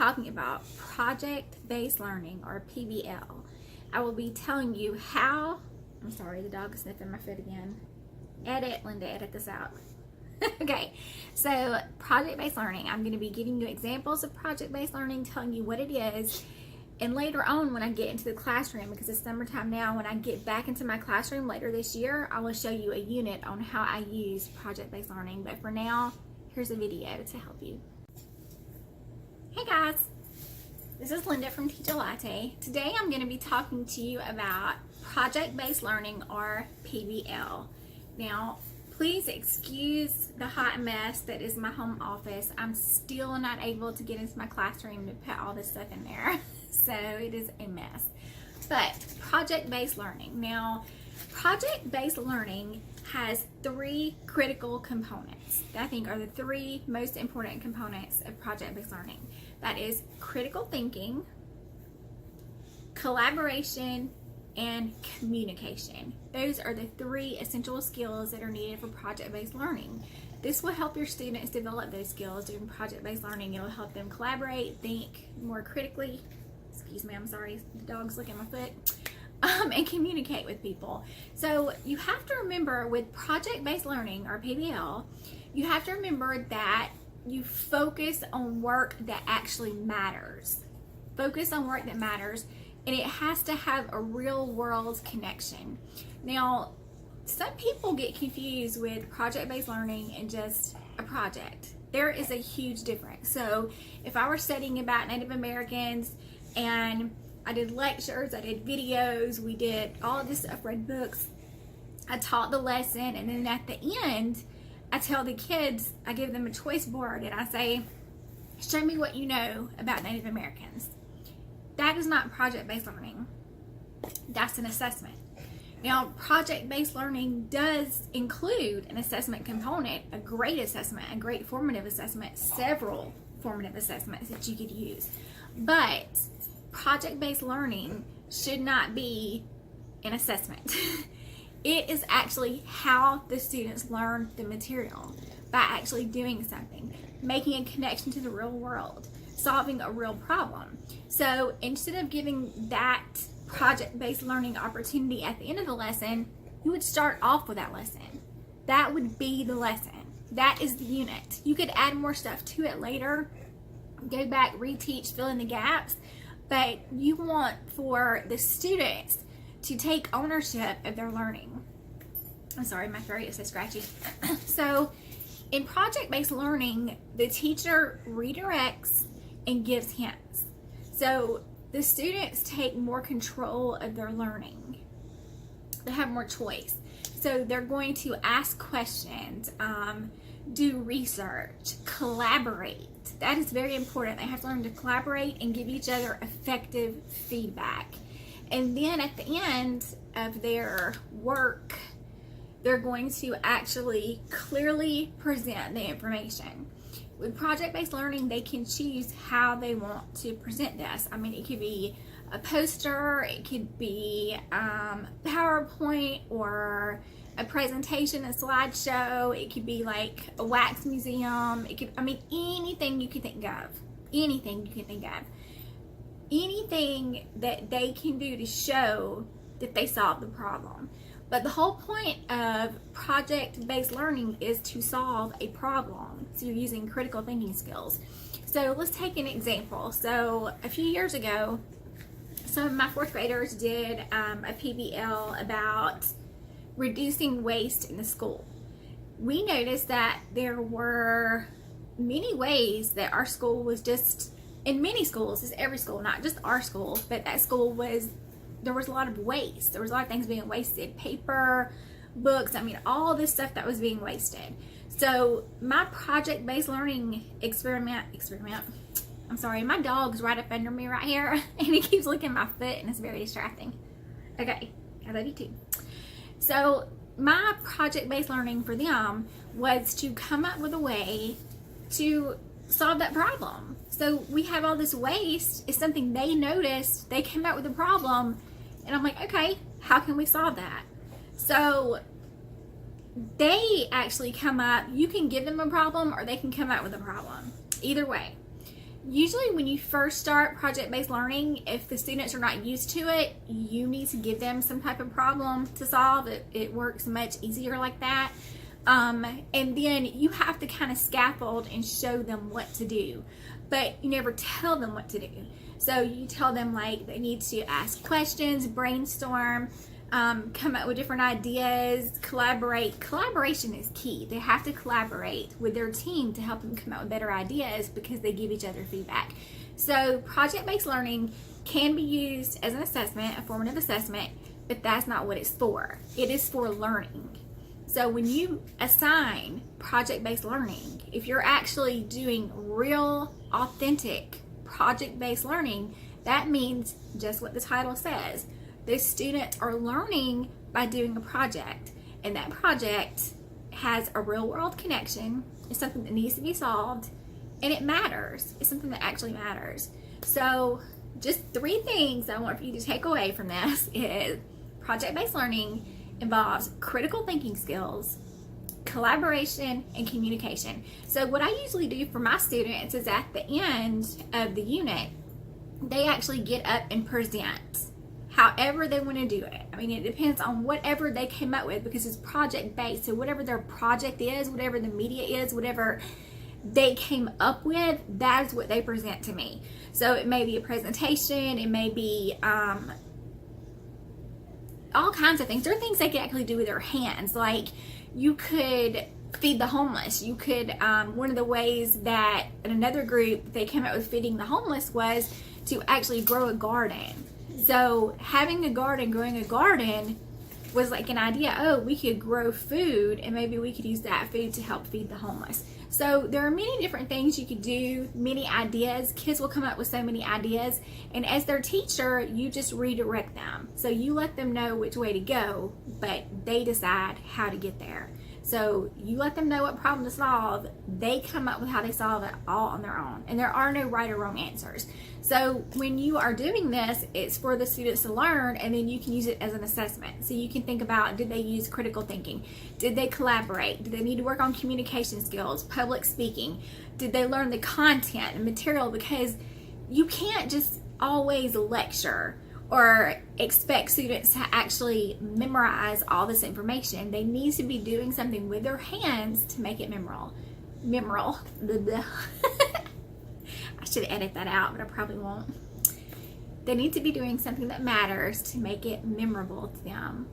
talking about project-based learning, or PBL. I will be telling you how, I'm sorry, the dog is sniffing my foot again. Edit, Linda, edit this out. Okay, so project-based learning, I'm going to be giving you examples of project-based learning, telling you what it is, and later on when I get into the classroom, because it's summertime now, when I get back into my classroom later this year, I will show you a unit on how I use project-based learning. But for now, here's a video to help you. Hey guys, this is Linda from Teach-a-Latte. Today I'm going to be talking to you about project-based learning, or PBL. Now, please excuse the hot mess that is my home office. I'm still not able to get into my classroom to put all this stuff in there. So it is a mess. But project-based learning. Now, project-based learning has three critical components that I think are the three most important components of project-based learning. That is critical thinking, collaboration, and communication. Those are the three essential skills that are needed for project-based learning. This will help your students develop those skills during project-based learning. It will help them collaborate, think more critically. Excuse me, I'm sorry, the dog's licking my foot. And communicate with people. So you have to remember, with project-based learning, or PBL, you have to remember that you focus on work that actually matters. Focus on work that matters, and it has to have a real world connection. Now, some people get confused with project-based learning and just a project. There is a huge difference. So if I were studying about Native Americans and I did lectures, I did videos, we did all of this stuff, read books, I taught the lesson, and then at the end, I tell the kids, I give them a choice board, and I say, show me what you know about Native Americans. That is not project-based learning. That's an assessment. Now, project-based learning does include an assessment component, a grade assessment, a great formative assessment, several formative assessments that you could use. But project-based learning should not be an assessment. It is actually how the students learn the material, by actually doing something, making a connection to the real world, solving a real problem. So instead of giving that project-based learning opportunity at the end of the lesson, you would start off with that lesson. That would be the lesson. That is the unit. You could add more stuff to it later, go back, reteach, fill in the gaps, but you want for the students to take ownership of their learning. I'm sorry, my throat is so scratchy. So in project-based learning, the teacher redirects and gives hints. So the students take more control of their learning. They have more choice. So they're going to ask questions, do research, collaborate. That is very important. They have to learn to collaborate and give each other effective feedback. And then at the end of their work, they're going to actually clearly present the information. With project-based learning, they can choose how they want to present this. I mean, it could be a poster, it could be PowerPoint, or a presentation, a slideshow. It could be like a wax museum. It could, I mean, anything you can think of. Anything you can think of. Anything that they can do to show that they solved the problem. But the whole point of project-based learning is to solve a problem. So you're using critical thinking skills. So let's take an example. So a few years ago, some of my fourth graders did a PBL about reducing waste in the school. We noticed that there were many ways that our school was just, in many schools, it's every school, not just our school, but that school was, there was a lot of waste. There was a lot of things being wasted. Paper, books, I mean, all this stuff that was being wasted. So my project-based learning experiment, I'm sorry, my dog's right up under me right here, and he keeps licking my foot, and it's very distracting. Okay, I love you too. So my project-based learning for them was to come up with a way to solve that problem. So we have all this waste. It's something they noticed. They came up with a problem, and I'm like, okay, how can we solve that? So they actually come up, you can give them a problem or they can come up with a problem. Either way. Usually when you first start project-based learning, if the students are not used to it, you need to give them some type of problem to solve. It works much easier like that. And then you have to kind of scaffold and show them what to do, but you never tell them what to do. So you tell them like they need to ask questions, brainstorm, come up with different ideas, collaborate. Collaboration is key. They have to collaborate with their team to help them come up with better ideas because they give each other feedback. So project-based learning can be used as an assessment, a formative assessment, but that's not what it's for. It is for learning. So when you assign project-based learning, if you're actually doing real, authentic project-based learning, that means just what the title says. The students are learning by doing a project, and that project has a real world connection. It's something that needs to be solved, and it matters. It's something that actually matters. So just 3 things I want for you to take away from this is project-based learning involves critical thinking skills, collaboration, and communication. So what I usually do for my students is at the end of the unit, they actually get up and present however they want to do it. I mean, it depends on whatever they came up with because it's project based. So whatever their project is, whatever the media is, whatever they came up with, that's what they present to me. So it may be a presentation, it may be all kinds of things. There are things they can actually do with their hands. Like you could feed the homeless. You could, one of the ways that in another group they came up with feeding the homeless was to actually grow a garden. So having a garden, growing a garden was like an idea. Oh, we could grow food and maybe we could use that food to help feed the homeless. So there are many different things you could do, many ideas. Kids will come up with so many ideas, and as their teacher, you just redirect them. So you let them know which way to go, but they decide how to get there. So you let them know what problem to solve. They come up with how they solve it all on their own. And there are no right or wrong answers. So when you are doing this, it's for the students to learn, and then you can use it as an assessment. So you can think about, did they use critical thinking? Did they collaborate? Did they need to work on communication skills, public speaking? Did they learn the content and material? Because you can't just always lecture or expect students to actually memorize all this information. They need to be doing something with their hands to make it memorable. I should edit that out, but I probably won't. They need to be doing something that matters to make it memorable to them.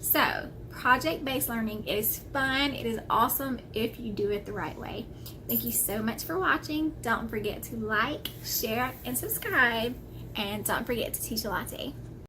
So, project-based learning is fun. It is awesome if you do it the right way. Thank you so much for watching. Don't forget to like, share, and subscribe. And don't forget to teach a latte.